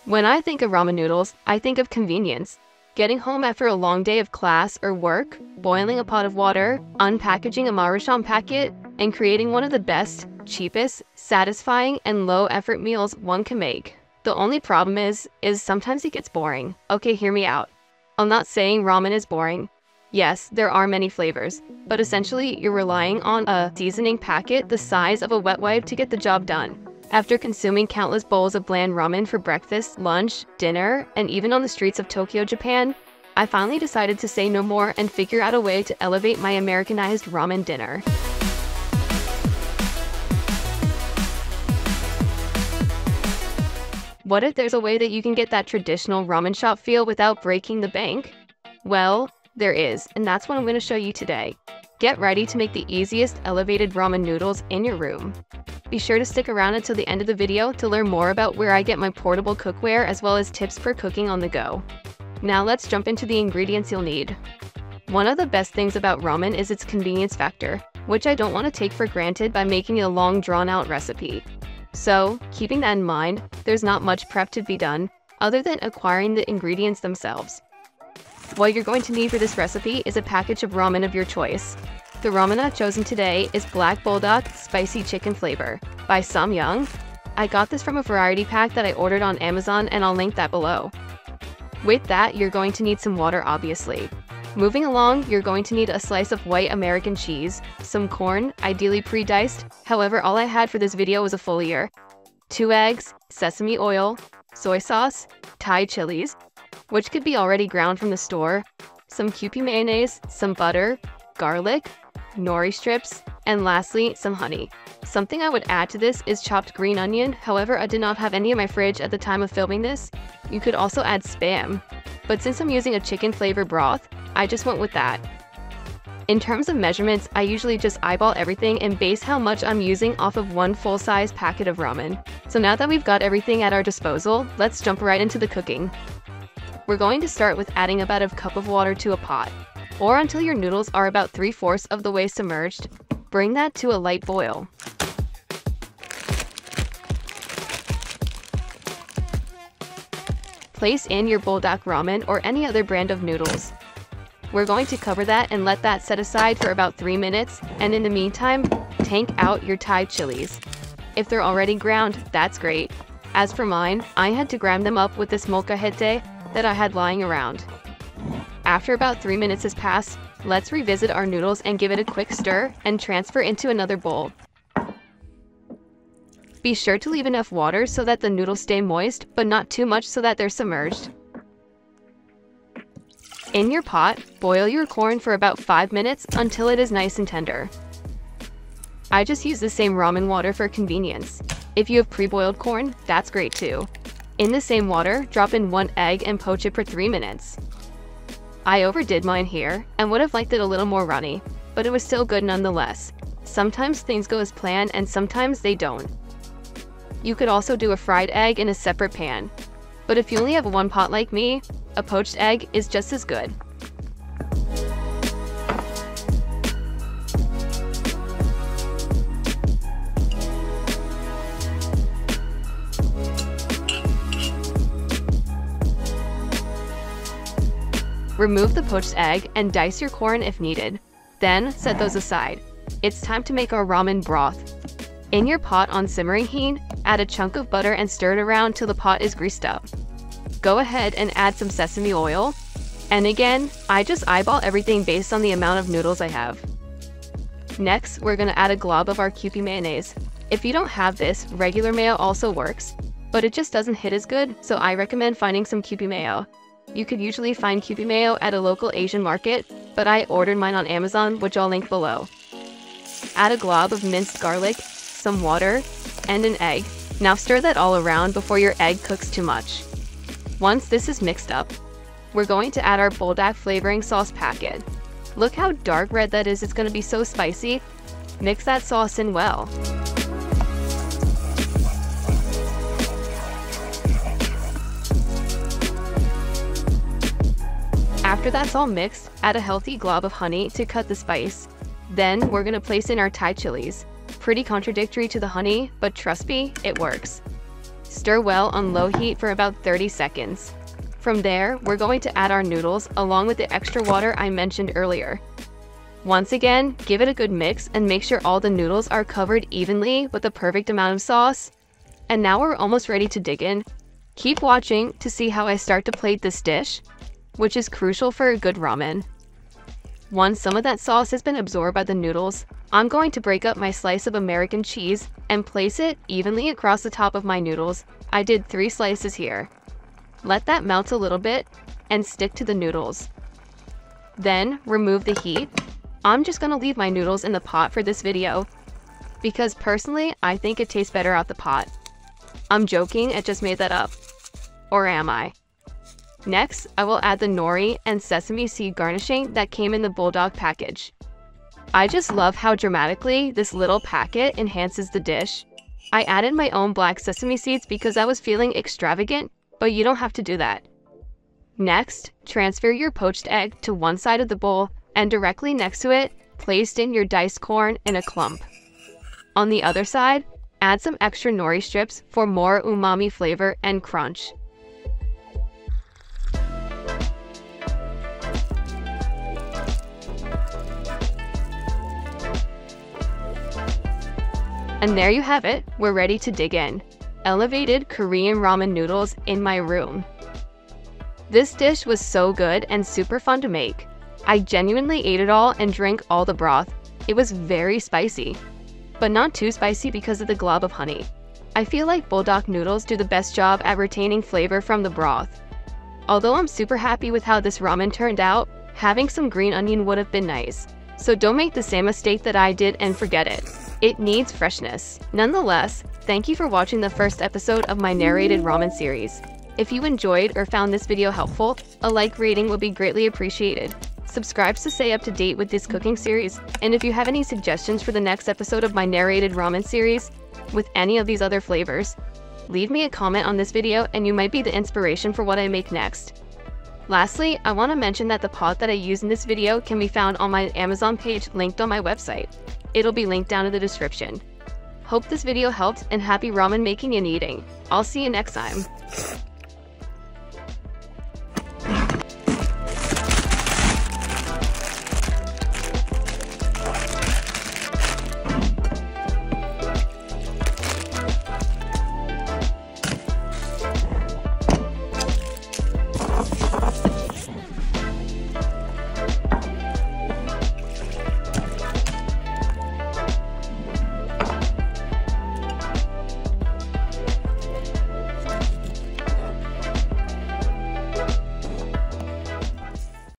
When I think of ramen noodles, I think of convenience. Getting home after a long day of class or work, boiling a pot of water, unpackaging a Maruchan packet, and creating one of the best, cheapest, satisfying, and low-effort meals one can make. The only problem is sometimes it gets boring. Okay, hear me out. I'm not saying ramen is boring. Yes, there are many flavors, but essentially you're relying on a seasoning packet the size of a wet wipe to get the job done. After consuming countless bowls of bland ramen for breakfast, lunch, dinner, and even on the streets of Tokyo, Japan, I finally decided to say no more and figure out a way to elevate my Americanized ramen dinner. What if there's a way that you can get that traditional ramen shop feel without breaking the bank? Well, there is, and that's what I'm going to show you today. Get ready to make the easiest elevated ramen noodles in your room. Be sure to stick around until the end of the video to learn more about where I get my portable cookware as well as tips for cooking on the go. Now let's jump into the ingredients you'll need. One of the best things about ramen is its convenience factor, which I don't want to take for granted by making a long drawn-out recipe. So, keeping that in mind, there's not much prep to be done, other than acquiring the ingredients themselves. What you're going to need for this recipe is a package of ramen of your choice. The ramen I've chosen today is Black Bulldog Spicy Chicken Flavor by Samyang. I got this from a variety pack that I ordered on Amazon, and I'll link that below. With that, you're going to need some water, obviously. Moving along, you're going to need a slice of white American cheese, some corn, ideally pre-diced, however all I had for this video was a full year, 2 eggs, sesame oil, soy sauce, Thai chilies, which could be already ground from the store, some Kewpie mayonnaise, some butter, garlic, nori strips, and lastly, some honey. Something I would add to this is chopped green onion, however I did not have any in my fridge at the time of filming this. You could also add Spam, but since I'm using a chicken flavor broth, I just went with that. In terms of measurements, I usually just eyeball everything and base how much I'm using off of one full-size packet of ramen. So now that we've got everything at our disposal, let's jump right into the cooking. We're going to start with adding about a cup of water to a pot, or until your noodles are about 3/4 of the way submerged. Bring that to a light boil. Place in your Bulldog ramen or any other brand of noodles. We're going to cover that and let that set aside for about 3 minutes, and in the meantime, tank out your Thai chilies. If they're already ground, that's great. As for mine, I had to grind them up with this molcajete that I had lying around. After about 3 minutes has passed, let's revisit our noodles and give it a quick stir and transfer into another bowl. Be sure to leave enough water so that the noodles stay moist, but not too much so that they're submerged. In your pot, boil your corn for about 5 minutes until it is nice and tender. I just use the same ramen water for convenience. If you have pre-boiled corn, that's great too. In the same water, drop in 1 egg and poach it for 3 minutes. I overdid mine here and would have liked it a little more runny, but it was still good nonetheless. Sometimes things go as planned and sometimes they don't. You could also do a fried egg in a separate pan, but if you only have one pot like me, a poached egg is just as good. Remove the poached egg and dice your corn if needed. Then set those aside. It's time to make our ramen broth. In your pot on simmering heat, add a chunk of butter and stir it around till the pot is greased up. Go ahead and add some sesame oil. And again, I just eyeball everything based on the amount of noodles I have. Next, we're going to add a glob of our Kewpie mayonnaise. If you don't have this, regular mayo also works, but it just doesn't hit as good, so I recommend finding some Kewpie mayo. You could usually find Kewpie mayo at a local Asian market, but I ordered mine on Amazon, which I'll link below. Add a glob of minced garlic, some water, and an egg. Now stir that all around before your egg cooks too much. Once this is mixed up, we're going to add our Bulldog flavoring sauce packet. Look how dark red that is, it's going to be so spicy. Mix that sauce in well. After that's all mixed, add a healthy glob of honey to cut the spice. Then we're going to place in our Thai chilies. Pretty contradictory to the honey, but trust me, it works. Stir well on low heat for about 30 seconds. From there, we're going to add our noodles along with the extra water I mentioned earlier. Once again, give it a good mix and make sure all the noodles are covered evenly with the perfect amount of sauce. And now we're almost ready to dig in. Keep watching to see how I start to plate this dish, which is crucial for a good ramen. Once some of that sauce has been absorbed by the noodles, I'm going to break up my slice of American cheese and place it evenly across the top of my noodles. I did 3 slices here. Let that melt a little bit and stick to the noodles. Then remove the heat. I'm just gonna leave my noodles in the pot for this video because personally, I think it tastes better out the pot. I'm joking, I just made that up. Or am I? Next, I will add the nori and sesame seed garnishing that came in the Bulldog package. I just love how dramatically this little packet enhances the dish. I added my own black sesame seeds because I was feeling extravagant, but you don't have to do that. Next, transfer your poached egg to one side of the bowl and directly next to it, place in your diced corn in a clump. On the other side, add some extra nori strips for more umami flavor and crunch. And there you have it, we're ready to dig in. Elevated Korean ramen noodles in my room. This dish was so good and super fun to make. I genuinely ate it all and drank all the broth. It was very spicy, but not too spicy because of the glob of honey. I feel like Bulldog noodles do the best job at retaining flavor from the broth. Although I'm super happy with how this ramen turned out, having some green onion would have been nice. So don't make the same mistake that I did and forget it. It needs freshness. Nonetheless, thank you for watching the first episode of my narrated ramen series. If you enjoyed or found this video helpful, a like rating would be greatly appreciated. Subscribe to stay up to date with this cooking series, and if you have any suggestions for the next episode of my narrated ramen series with any of these other flavors, leave me a comment on this video and you might be the inspiration for what I make next. Lastly, I want to mention that the pot that I use in this video can be found on my Amazon page linked on my website. It'll be linked down in the description. Hope this video helped, and happy ramen making and eating. I'll see you next time.